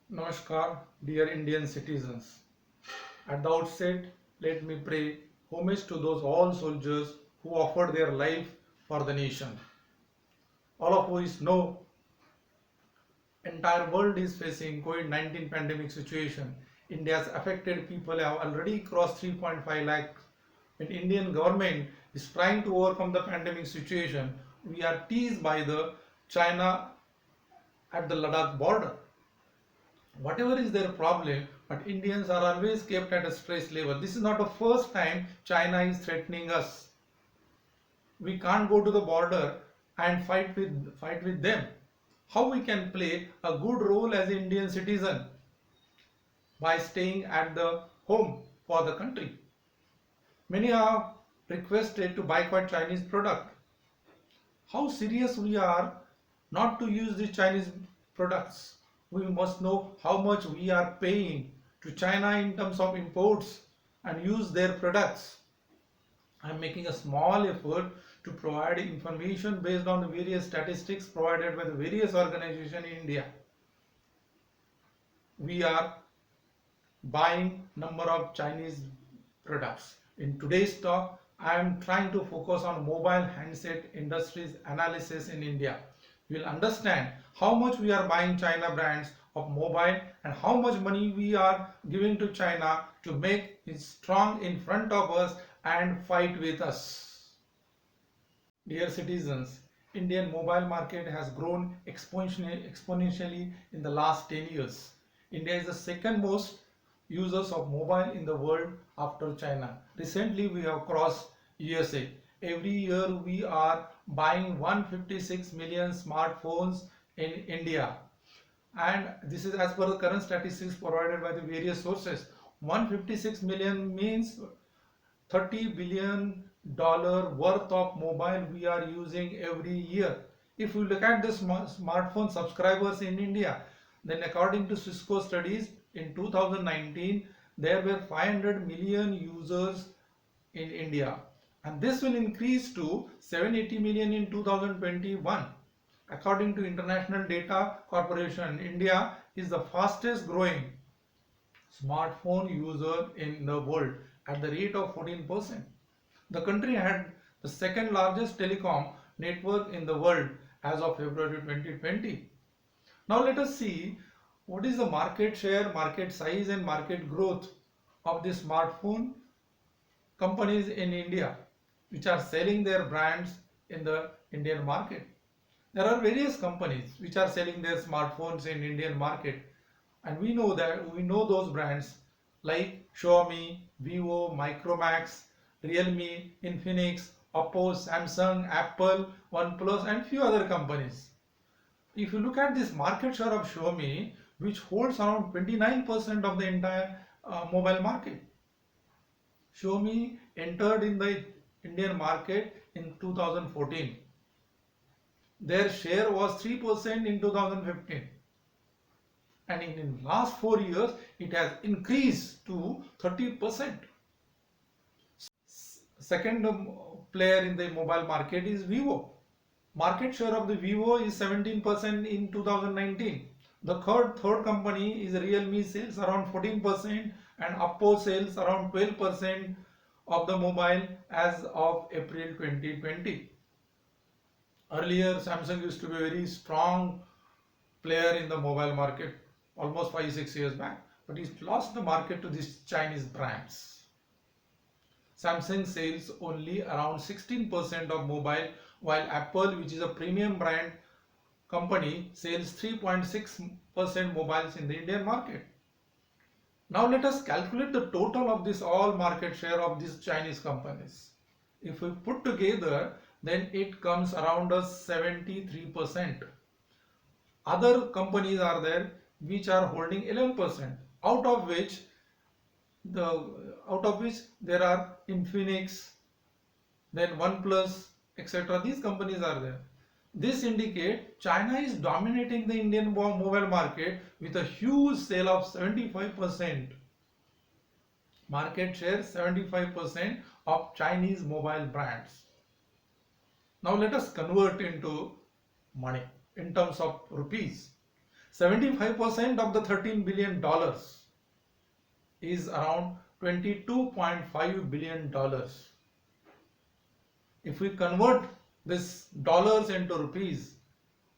Namaskar, dear Indian citizens. At the outset, let me pay homage to those all soldiers who offered their life for the nation. All of us know entire world is facing COVID-19 pandemic situation. India's affected people have already crossed 3.5 lakh. When Indian government is trying to overcome the pandemic situation, we are teased by the China at the Ladakh border. Whatever is their problem, but Indians are always kept at a stress level. This is not the first time China is threatening us. We can't go to the border and fight with them. How we can play a good role as an Indian citizen by staying at the home for the country. Many are requested to boycott Chinese product. How serious we are not to use the Chinese products. We must know how much we are paying to China in terms of imports and use their products. I am making a small effort to provide information based on the various statistics provided by the various organizations in India. We are buying number of Chinese products. In today's talk, I am trying to focus on mobile handset industry's analysis in India. You will understand how much we are buying China brands of mobile and how much money we are giving to China to make it strong in front of us and fight with us. Dear citizens, Indian mobile market has grown exponentially in the last 10 years. India is the second most users of mobile in the world after China. Recently we have crossed USA. Every year we are buying 156 million smartphones in India, and this is as per the current statistics provided by the various sources. 156 million means $30 billion worth of mobile we are using every year. If we look at the smartphone subscribers in India, then according to Cisco studies in 2019 there were 500 million users in India, and this will increase to 780 million in 2021. According to International Data Corporation, India is the fastest growing smartphone user in the world at the rate of 14%. The country had the second largest telecom network in the world as of February 2020. Now let us see what is the market share, market size and market growth of the smartphone companies in India which are selling their brands in the Indian market. There are various companies which are selling their smartphones in Indian market, and we know those brands like Xiaomi, Vivo, Micromax, Realme, Infinix, Oppo, Samsung, Apple, OnePlus and few other companies. If you look at this market share of Xiaomi, which holds around 29% of the entire mobile market. Xiaomi entered in the Indian market in 2014. Their share was 3% in 2015. And in the last 4 years, it has increased to 30%. Second player in the mobile market is Vivo. Market share of the Vivo is 17% in 2019. The third company is Realme, sales around 14% and Oppo sales around 12% of the mobile as of April 2020. Earlier, Samsung used to be a very strong player in the mobile market almost 5-6 years back, but it lost the market to these Chinese brands. Samsung sells only around 16% of mobile, while Apple, which is a premium brand company, sells 3.6% mobiles in the Indian market. Now let us calculate the total of this all market share of these Chinese companies. If we put together, then it comes around a 73%. Other companies are there which are holding 11%, out of which there are Infinix, then OnePlus, etc. These companies are there. This indicates China is dominating the Indian mobile market with a huge sale of 75%. Market share 75% of Chinese mobile brands. Now let us convert into money in terms of rupees. 75% of the $13 billion is around $22.5 billion. If we convert this dollars into rupees,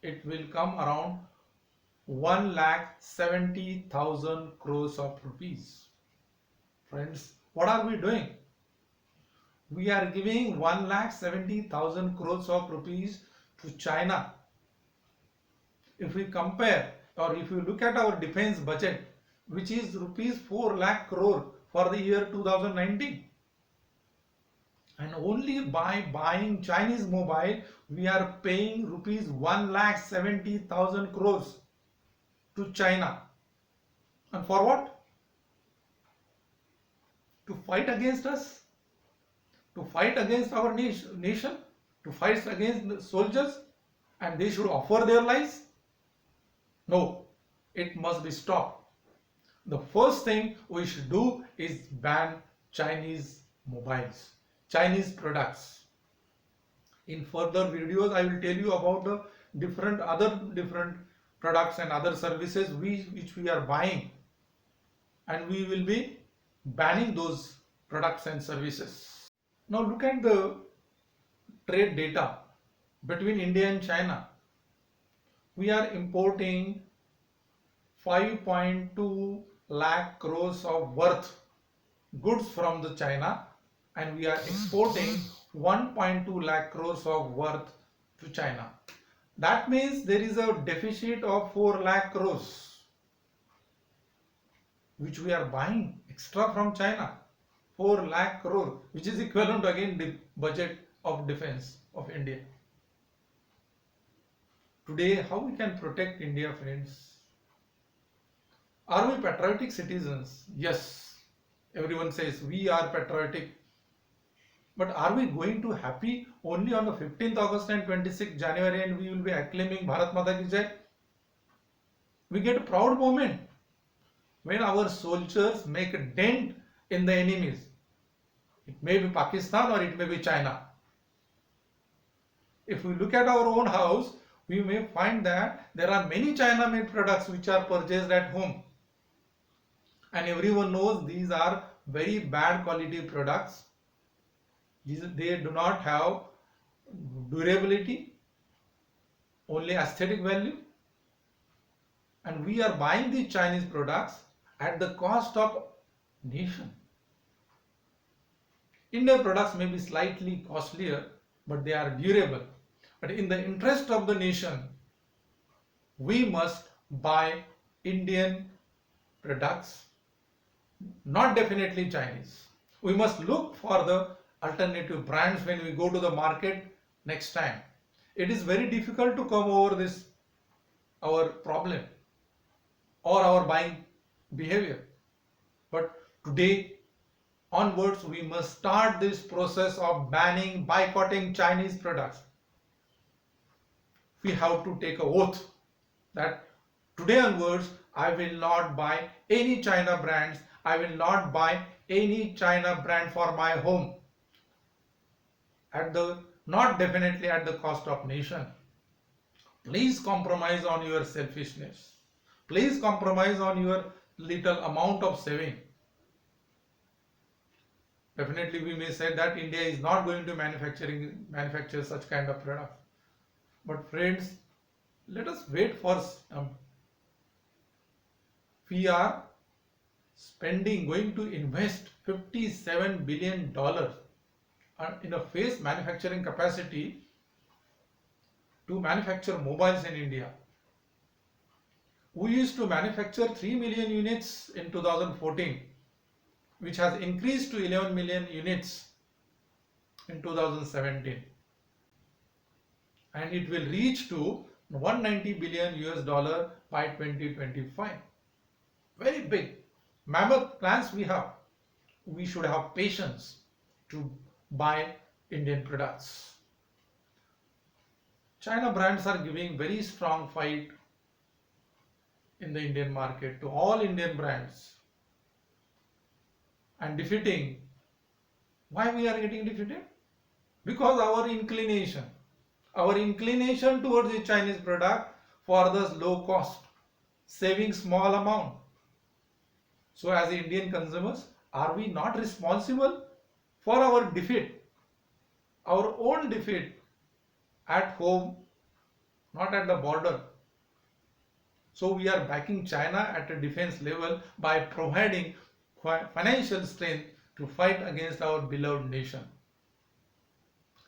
it will come around 1,70,000 crores of rupees. Friends, what are we doing? We are giving 1,70,000 crores of rupees to China. If we compare, or if you look at our defense budget, which is rupees 4 lakh crore for the year 2019, and only by buying Chinese mobile, we are paying rupees 1,70,000 crores to China. And for what? To fight against us? To fight against our nation? To fight against the soldiers? And they should offer their lives? No, it must be stopped. The first thing we should do is ban Chinese mobiles, Chinese products. In further videos, I will tell you about the different products and other services which we are buying, and we will be banning those products and services. Now look at the trade data between India and China. We are importing 5.2 lakh crores of worth goods from the China, and we are exporting 1.2 lakh crores of worth to China. That means there is a deficit of 4 lakh crores which we are buying extra from China. 4 lakh crore, which is equivalent to again the budget of defense of India. Today, how we can protect India, friends? Are we patriotic citizens? Yes. Everyone says we are patriotic. But are we going to happy only on the 15th August and 26th January and we will be acclaiming Bharat Mata Ki Jai? We get a proud moment when our soldiers make a dent in the enemies. It may be Pakistan or it may be China. If we look at our own house, we may find that there are many China-made products which are purchased at home. And everyone knows these are very bad quality products. They do not have durability, only aesthetic value. And we are buying these Chinese products at the cost of nation. Indian products may be slightly costlier, but they are durable. But in the interest of the nation, we must buy Indian products, not definitely Chinese. We must look for the alternative brands when we go to the market next time. It is very difficult to come over this, our problem or our buying behavior. But today onwards, we must start this process of banning, boycotting Chinese products. We have to take an oath that today onwards, I will not buy any China brands. I will not buy any China brand for my home. Not definitely at the cost of nation. Please compromise on your selfishness. Please compromise on your little amount of saving. Definitely we may say that India is not going to manufacture such kind of products. But friends, let us wait for we are going to invest $57 billion in a phased manufacturing capacity to manufacture mobiles in India. We used to manufacture 3 million units in 2014, which has increased to 11 million units in 2017. And it will reach to $190 billion by 2025. Very big, mammoth plans we have. We should have patience to buy Indian products. China brands are giving very strong fight in the Indian market to all Indian brands and defeating. Why we are getting defeated? Because our inclination towards the Chinese product for the low cost. saving small amount. So as Indian consumers, are we not responsible for our defeat, our own defeat at home, not at the border? So we are backing China at a defense level by providing financial strength to fight against our beloved nation.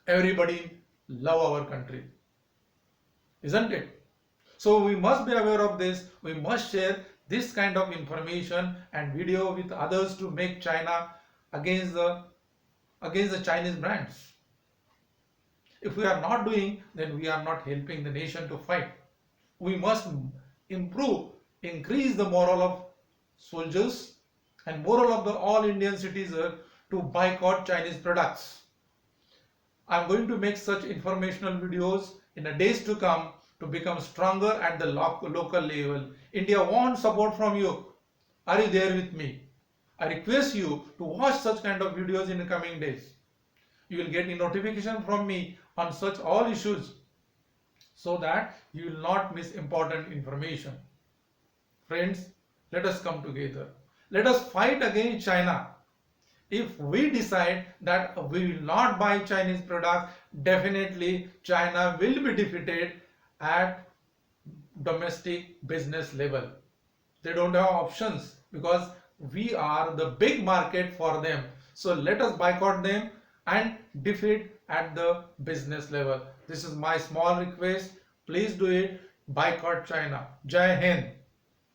Everybody love our country, isn't it? So we must be aware of this. We must share this kind of information and video with others to make China against the Chinese brands. If we are not doing, then we are not helping the nation to fight. We must improve, increase the morale of soldiers and morale of the all Indian citizens to boycott Chinese products. I am going to make such informational videos in the days to come to become stronger at the local level. India wants support from you. Are you there with me? I request you to watch such kind of videos in the coming days. You will get a notification from me on such all issues so that you will not miss important information. Friends, let us come together. Let us fight against China. If we decide that we will not buy Chinese products, definitely China will be defeated at domestic business level. They don't have options because we are the big market for them. So let us boycott them and defeat at the business level. This is my small request. Please do it. Boycott China. Jai Hind.